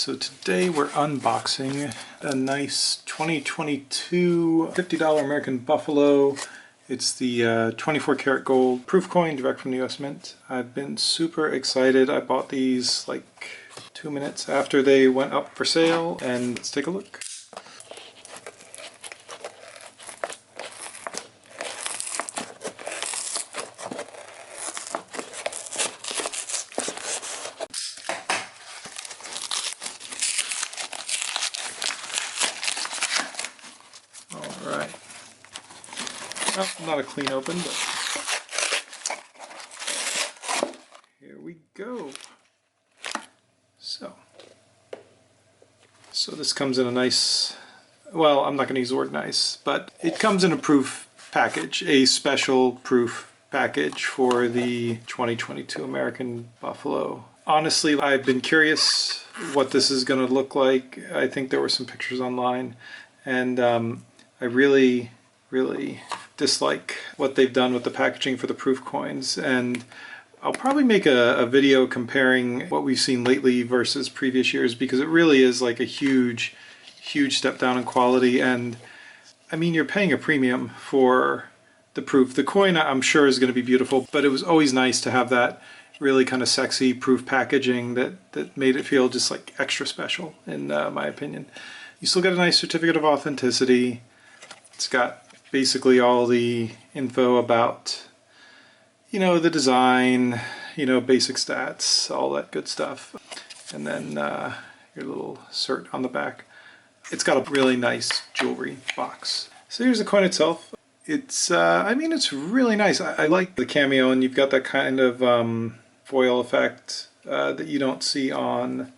So today we're unboxing a nice 2022 $50 American Buffalo. It's the 24 karat gold proof coin direct from the US Mint. I've been super excited. I bought these like 2 minutes after they went up for sale, and let's take a look. Alright. Well, not a clean open, but here we go. So this comes in a nice, well, I'm not going to use the word nice, but it comes in a proof package, a special proof package for the 2022 American Buffalo. Honestly, I've been curious what this is going to look like. I think there were some pictures online, and I really dislike what they've done with the packaging for the proof coins, and I'll probably make a video comparing what we've seen lately versus previous years, because it really is like a huge step down in quality. And I mean, you're paying a premium for the proof. The coin, I'm sure, is going to be beautiful, but it was always nice to have that really kind of sexy proof packaging that made it feel just like extra special, in my opinion. You still get a nice certificate of authenticity. It's got basically all the info about, you know, the design, you know, basic stats, all that good stuff. And then your little cert on the back. It's got a really nice jewelry box. So here's the coin itself. It's, I mean, it's really nice. I like the cameo, and you've got that kind of foil effect that you don't see on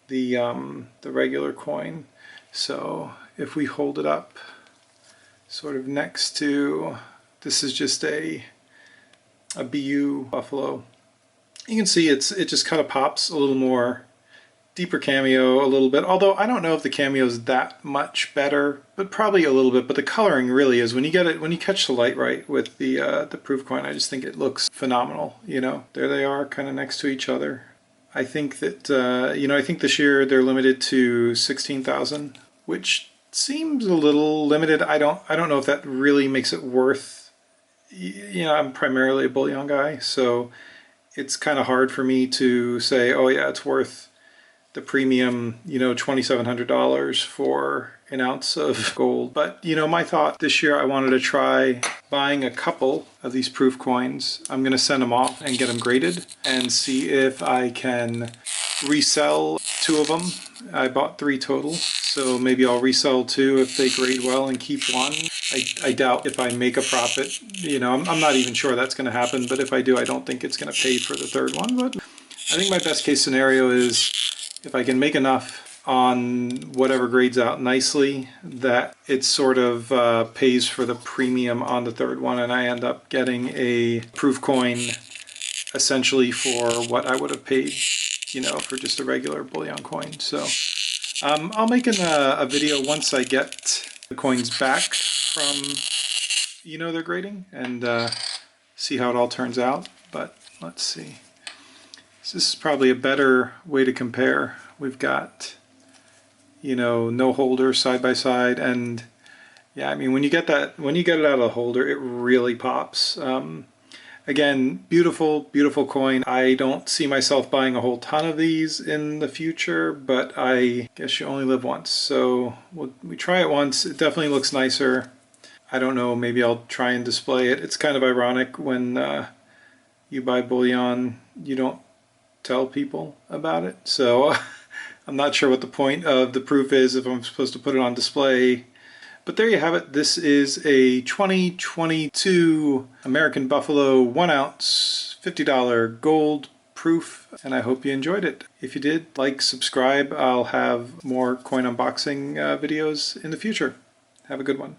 the regular coin. So if we hold it up sort of next to, this is just a BU Buffalo, you can see it just kind of pops a little more, deeper cameo a little bit, although I don't know if the cameo is that much better, but probably a little bit. But the coloring really is, when you get it, when you catch the light right with the proof coin, I just think it looks phenomenal. You know, there they are kind of next to each other. I think that you know, I think this year they're limited to 16,000, which seems a little limited. I don't know if that really makes it worth, you know, I'm primarily a bullion guy, so it's kind of hard for me to say, oh yeah, it's worth the premium, you know, $2,700 for an ounce of gold. But, you know, my thought this year, I wanted to try buying a couple of these proof coins. I'm going to send them off and get them graded and see if I can resell 2 of them. I bought 3 total, so maybe I'll resell 2 if they grade well and keep 1. I doubt if I make a profit, you know, I'm not even sure that's going to happen, but if I do, I don't think it's going to pay for the 3rd one. But I think my best case scenario is if I can make enough on whatever grades out nicely that it sort of pays for the premium on the 3rd one, and I end up getting a proof coin essentially for what I would have paid, you know, for just a regular bullion coin. So I'll make a video once I get the coins back from, you know, their grading, and see how it all turns out. But let's see. So this is probably a better way to compare. We've got, you know, no holder side by side, and yeah, I mean, when you get that, when you get it out of the holder, it really pops. Again, beautiful coin. I don't see myself buying a whole ton of these in the future, but I guess you only live once. So we try it once. It definitely looks nicer. I don't know, maybe I'll try and display it. It's kind of ironic when you buy bullion, you don't tell people about it. So I'm not sure what the point of the proof is if I'm supposed to put it on display. But there you have it. This is a 2022 American Buffalo 1 ounce $50 gold proof, and I hope you enjoyed it. If you did, like, subscribe. I'll have more coin unboxing videos in the future. Have a good one.